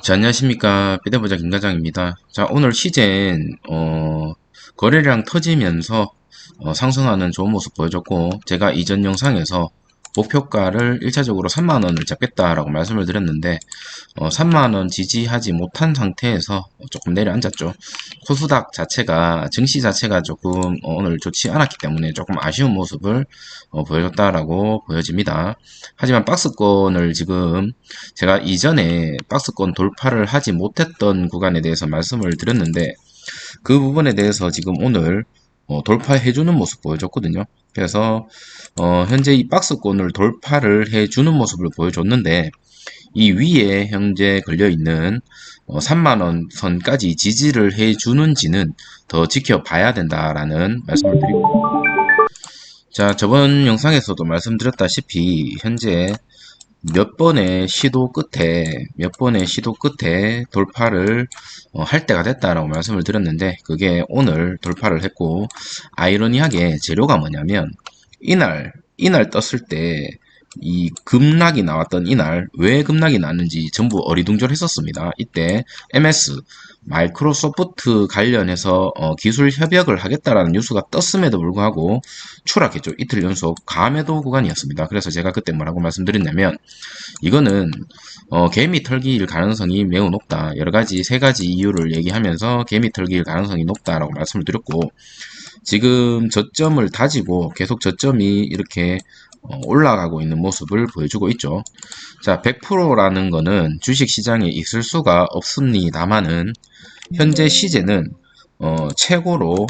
자, 안녕하십니까. 비대보자 김과장입니다. 자, 오늘 시젠, 거래량 터지면서, 상승하는 좋은 모습 보여줬고, 제가 이전 영상에서 목표가를 1차적으로 3만원을 잡겠다라고 말씀을 드렸는데, 3만원 지지하지 못한 상태에서 조금 내려앉았죠. 코스닥 자체가, 증시 자체가 조금 오늘 좋지 않았기 때문에 조금 아쉬운 모습을 보여줬다라고 보여집니다. 하지만 박스권을 지금 제가 이전에 박스권 돌파를 하지 못했던 구간에 대해서 말씀을 드렸는데, 그 부분에 대해서 지금 오늘 돌파해주는 모습 보여줬거든요. 그래서 현재 이 박스권을 돌파를 해주는 모습을 보여줬는데, 이 위에 현재 걸려있는 3만원 선까지 지지를 해주는지는 더 지켜봐야 된다라는 말씀을 드리고, 자, 저번 영상에서도 말씀드렸다시피 현재 몇 번의 시도 끝에 돌파를 할 때가 됐다라고 말씀을 드렸는데, 그게 오늘 돌파를 했고, 아이러니하게 재료가 뭐냐면, 이날 떴을 때 이 급락이 나왔던 이날 왜 급락이 났는지 전부 어리둥절했었습니다. 이때 MS 마이크로소프트 관련해서 기술 협약을 하겠다라는 뉴스가 떴음에도 불구하고 추락했죠. 이틀 연속 가매도 구간이었습니다. 그래서 제가 그때 뭐라고 말씀드렸냐면, 이거는 개미 털기일 가능성이 매우 높다. 여러 가지 세 가지 이유를 얘기하면서 개미 털기일 가능성이 높다라고 말씀을 드렸고, 지금 저점을 다지고 계속 저점이 이렇게 올라가고 있는 모습을 보여주고 있죠. 자, 100%라는 거는 주식시장에 있을 수가 없습니다만은, 현재 시제는 최고로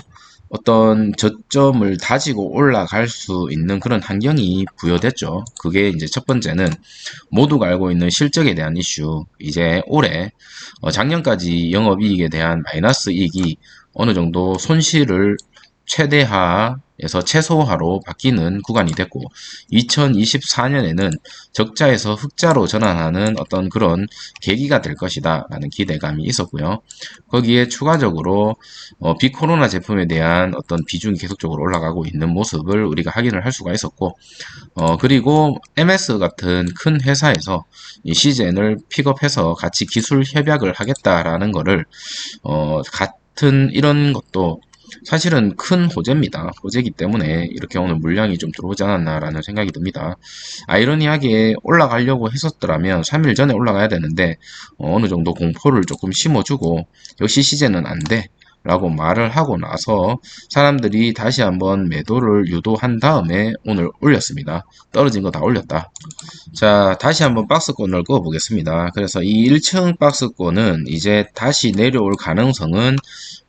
어떤 저점을 다지고 올라갈 수 있는 그런 환경이 부여됐죠. 그게 이제 첫 번째는 모두가 알고 있는 실적에 대한 이슈. 이제 올해 작년까지 영업이익에 대한 마이너스 이익이 어느 정도 손실을 최대화에서 최소화로 바뀌는 구간이 됐고, 2024년에는 적자에서 흑자로 전환하는 어떤 그런 계기가 될 것이다 라는 기대감이 있었고요. 거기에 추가적으로 비코로나 제품에 대한 어떤 비중이 계속적으로 올라가고 있는 모습을 우리가 확인을 할 수가 있었고, 그리고 MS 같은 큰 회사에서 이 시젠을 픽업해서 같이 기술 협약을 하겠다라는 거를 같은 이런 것도 사실은 큰 호재입니다. 호재이기 때문에 이렇게 오늘 물량이 좀 들어오지 않았나라는 생각이 듭니다. 아이러니하게 올라가려고 했었더라면 3일 전에 올라가야 되는데 어느 정도 공포를 조금 심어주고, 역시 시제는 안 돼 라고 말을 하고 나서 사람들이 다시 한번 매도를 유도한 다음에 오늘 올렸습니다. 떨어진 거 다 올렸다. 자, 다시 한번 박스권을 그어 보겠습니다. 그래서 이 1층 박스권은 이제 다시 내려올 가능성은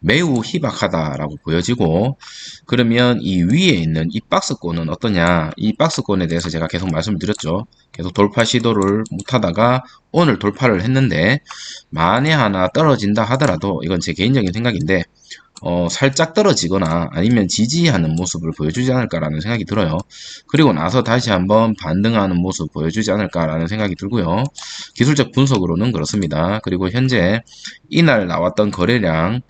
매우 희박하다라고 보여지고, 그러면 이 위에 있는 이 박스권은 어떠냐? 이 박스권에 대해서 제가 계속 말씀을 드렸죠. 계속 돌파 시도를 못하다가 오늘 돌파를 했는데, 만에 하나 떨어진다 하더라도 이건 제 개인적인 생각인데, 살짝 떨어지거나 아니면 지지하는 모습을 보여주지 않을까라는 생각이 들어요. 그리고 나서 다시 한번 반등하는 모습 보여주지 않을까라는 생각이 들고요. 기술적 분석으로는 그렇습니다. 그리고 현재 이날 나왔던 거래량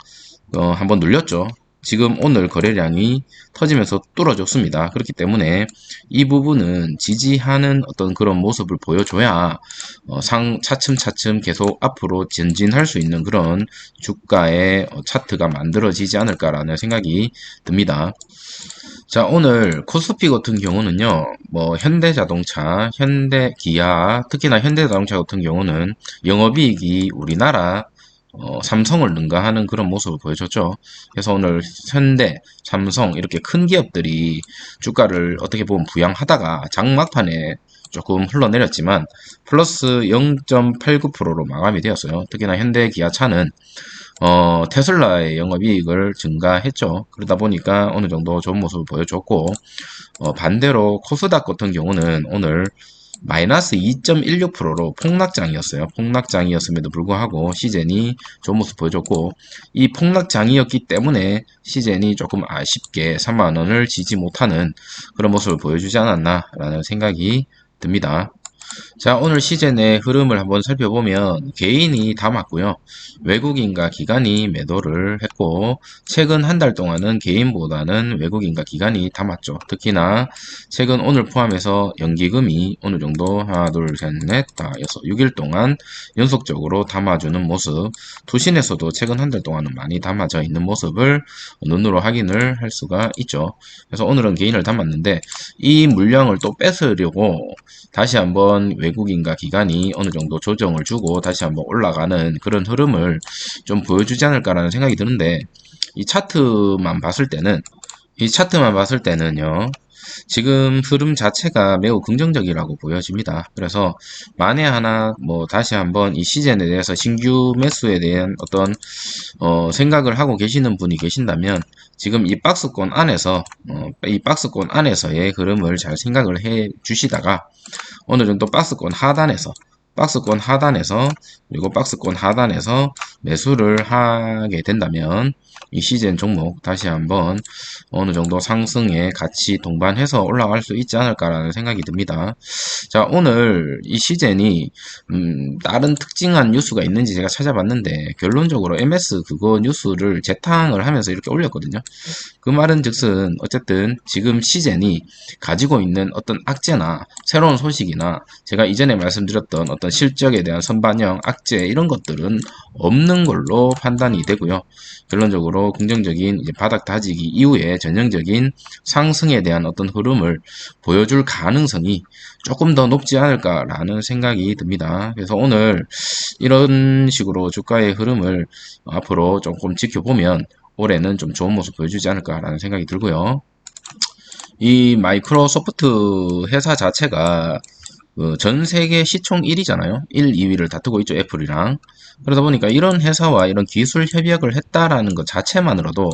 한번 눌렸죠. 지금 오늘 거래량이 터지면서 뚫어졌습니다. 그렇기 때문에 이 부분은 지지하는 어떤 그런 모습을 보여줘야 차츰차츰 계속 앞으로 전진할 수 있는 그런 주가의 차트가 만들어지지 않을까라는 생각이 듭니다. 자, 오늘 코스피 같은 경우는요, 뭐 현대자동차, 현대기아, 특히나 현대자동차 같은 경우는 영업이익이 우리나라 삼성을 능가하는 그런 모습을 보여줬죠. 그래서 오늘 현대, 삼성 이렇게 큰 기업들이 주가를 어떻게 보면 부양하다가 장막판에 조금 흘러내렸지만 플러스 0.89%로 마감이 되었어요. 특히나 현대 기아차는 테슬라의 영업이익을 증가했죠. 그러다 보니까 어느 정도 좋은 모습을 보여줬고, 반대로 코스닥 같은 경우는 오늘 마이너스 2.16%로 폭락장이었어요. 폭락장이었음에도 불구하고 시젠이 좋은 모습 보여줬고, 이 폭락장이었기 때문에 시젠이 조금 아쉽게 3만원을 지지 못하는 그런 모습을 보여주지 않았나라는 생각이 듭니다. 자, 오늘 시즌의 흐름을 한번 살펴보면 개인이 다 맞고요. 외국인과 기관이 매도를 했고 최근 한 달 동안은 개인보다는 외국인과 기관이 다 맞죠. 특히나 최근 오늘 포함해서 연기금이 어느 정도 하나, 둘, 셋, 넷, 다, 여섯, 6일 동안 연속적으로 담아주는 모습, 투신에서도 최근 한 달 동안은 많이 담아져 있는 모습을 눈으로 확인을 할 수가 있죠. 그래서 오늘은 개인을 담았는데 이 물량을 또 뺏으려고 다시 한번 외국인과 기관이 어느 정도 조정을 주고 다시 한번 올라가는 그런 흐름을 좀 보여주지 않을까라는 생각이 드는데 이 차트만 봤을 때는요. 지금 흐름 자체가 매우 긍정적이라고 보여집니다. 그래서 만에 하나 뭐 다시 한번 이 시즌에 대해서 신규 매수에 대한 어떤 생각을 하고 계시는 분이 계신다면 지금 이 박스권 안에서의 흐름을 잘 생각을 해 주시다가 어느 정도 박스권 하단에서 매수를 하게 된다면 이 시즌 종목 다시 한번 어느 정도 상승에 같이 동반해서 올라갈 수 있지 않을까라는 생각이 듭니다. 자, 오늘 이 시즌이 다른 특징한 뉴스가 있는지 제가 찾아봤는데 결론적으로 MS 그거 뉴스를 재탕을 하면서 이렇게 올렸거든요. 그 말은 즉슨 어쨌든 지금 시즌이 가지고 있는 어떤 악재나 새로운 소식이나 제가 이전에 말씀드렸던 어떤 실적에 대한 선반영, 악재 이런 것들은 없는 걸로 판단이 되고요. 결론적으로 긍정적인 이제 바닥 다지기 이후에 전형적인 상승에 대한 어떤 흐름을 보여줄 가능성이 조금 더 높지 않을까라는 생각이 듭니다. 그래서 오늘 이런 식으로 주가의 흐름을 앞으로 조금 지켜보면 올해는 좀 좋은 모습 보여주지 않을까라는 생각이 들고요. 이 마이크로소프트 회사 자체가 전 세계 시총 1위잖아요. 1, 2위를 다투고 있죠, 애플이랑. 그러다 보니까 이런 회사와 이런 기술 협약을 했다라는 것 자체만으로도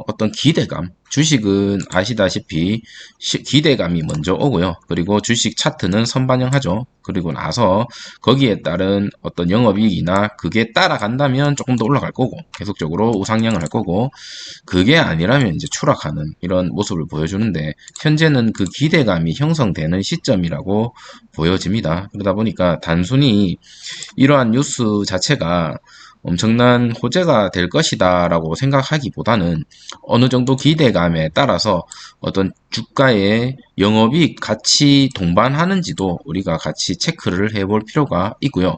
어떤 기대감, 주식은 아시다시피 기대감이 먼저 오고요. 그리고 주식 차트는 선반영하죠. 그리고 나서 거기에 따른 어떤 영업이익이나 그게 따라간다면 조금 더 올라갈 거고 계속적으로 우상향을 할 거고 그게 아니라면 이제 추락하는 이런 모습을 보여주는데 현재는 그 기대감이 형성되는 시점이라고 보여집니다. 그러다 보니까 단순히 이러한 뉴스 자체가 엄청난 호재가 될 것이다 라고 생각하기보다는 어느 정도 기대감에 따라서 어떤 주가의 영업이익 같이 동반하는지도 우리가 같이 체크를 해볼 필요가 있고요.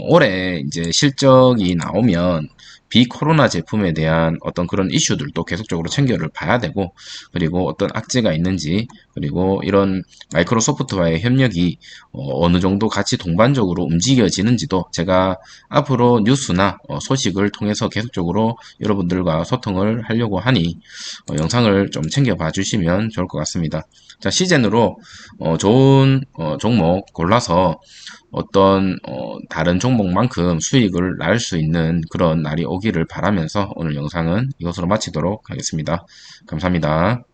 올해 이제 실적이 나오면 비코로나 제품에 대한 어떤 그런 이슈들도 계속적으로 챙겨를 봐야 되고, 그리고 어떤 악재가 있는지, 그리고 이런 마이크로소프트와의 협력이 어느 정도 같이 동반적으로 움직여지는지도 제가 앞으로 뉴스나 소식을 통해서 계속적으로 여러분들과 소통을 하려고 하니 영상을 좀 챙겨봐 주시면 좋을 것 같습니다. 자, 시즌으로 좋은 종목 골라서 어떤 다른 종목만큼 수익을 날 수 있는 그런 날이 오기를 바라면서 오늘 영상은 이것으로 마치도록 하겠습니다. 감사합니다.